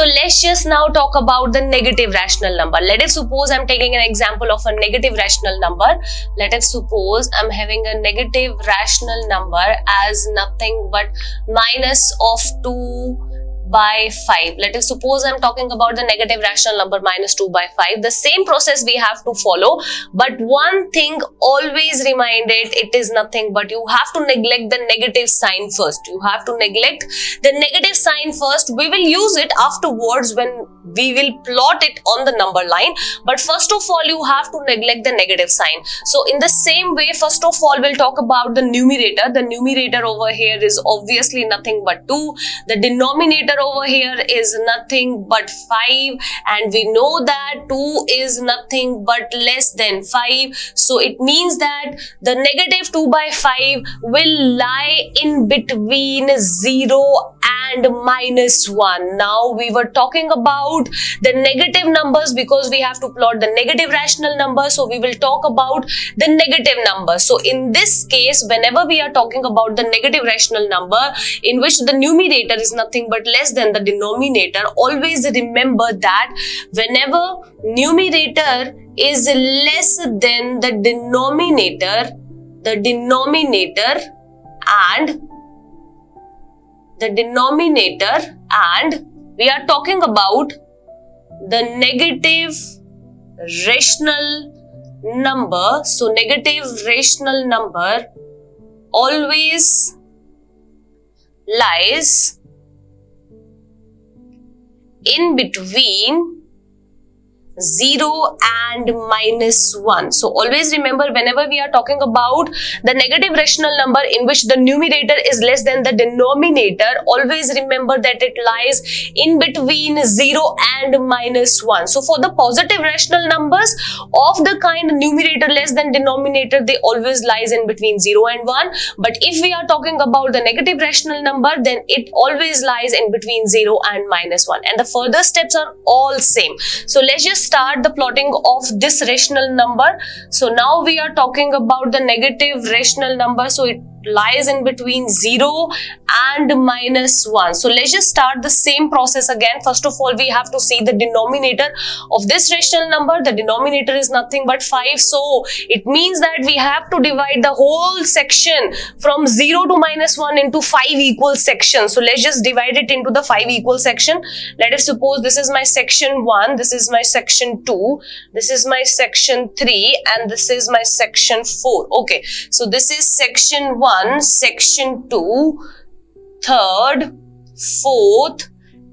So let's just now talk about the negative rational number. Let us suppose I'm taking an example of a negative rational number. Let us suppose I'm having a negative rational number as nothing but minus of 2 by 5. Let us suppose I'm talking about the negative rational number minus 2 by 5. The same process we have to follow, but one thing always reminded, it is nothing but you have to neglect the negative sign first. You have to neglect the negative sign first. We will use it afterwards when we will plot it on the number line, but first of all you have to neglect the negative sign. So in the same way, first of all we'll talk about the numerator. The numerator over here is obviously nothing but 2. The denominator over here is nothing but 5, and we know that 2 is nothing but less than 5. So it means that the negative 2 by 5 will lie in between 0 and minus 1. Now we were talking about the negative numbers because we have to plot the negative rational number. So we will talk about the negative number. So in this case, whenever we are talking about the negative rational number in which the numerator is nothing but less than the denominator, always remember that whenever numerator is less than the denominator and we are talking about the negative rational number. So negative rational number always lies in between 0 and minus 1. So always remember, whenever we are talking about the negative rational number in which the numerator is less than the denominator, always remember that it lies in between 0 and minus 1. So for the positive rational numbers of the kind numerator less than denominator, they always lies in between 0 and 1. But if we are talking about the negative rational number, then it always lies in between 0 and minus 1. And the further steps are all same. So let's just start the plotting of this rational number. So now we are talking about the negative rational number. So it lies in between 0 and minus 1. So let's just start the same process again. First of all, we have to see the denominator of this rational number. The denominator is nothing but 5. So it means that we have to divide the whole section from 0 to minus 1 into 5 equal sections. So let's just divide it into the 5 equal section. Let us suppose this is my section 1, this is my section 2, this is my section 3, and this is my section 4. Okay, so this is section 1, section 2, 3rd, 4th,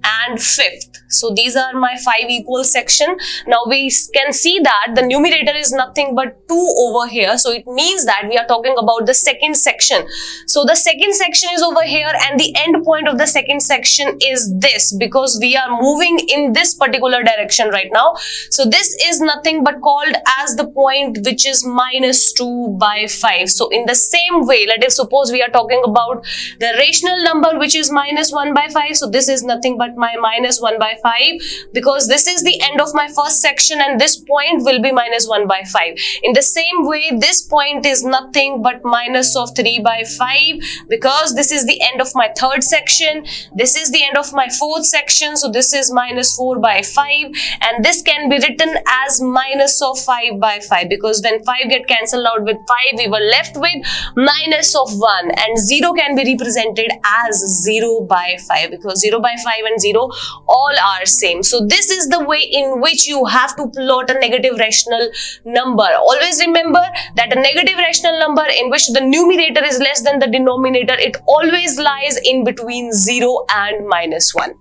and 5th. So these are my 5 equal section. Now we can see that the numerator is nothing but 2 over here. So it means that we are talking about the second section. So the second section is over here and the end point of the second section is this, because we are moving in this particular direction right now. So this is nothing but called as the point which is minus 2 by 5. So in the same way, let us suppose we are talking about the rational number which is minus 1 by 5. So this is nothing but my minus 1 by 5, because this is the end of my first section and this point will be minus 1 by 5. In the same way, this point is nothing but minus of 3 by 5, because this is the end of my third section, this is the end of my fourth section, so this is minus 4 by 5, and this can be written as minus of 5 by 5, because when 5 get cancelled out with 5, we were left with minus of 1, and 0 can be represented as 0 by 5, because 0 by 5 and 0 all are same. So this is the way in which you have to plot a negative rational number. Always remember that a negative rational number in which the numerator is less than the denominator, it always lies in between 0 and minus 1.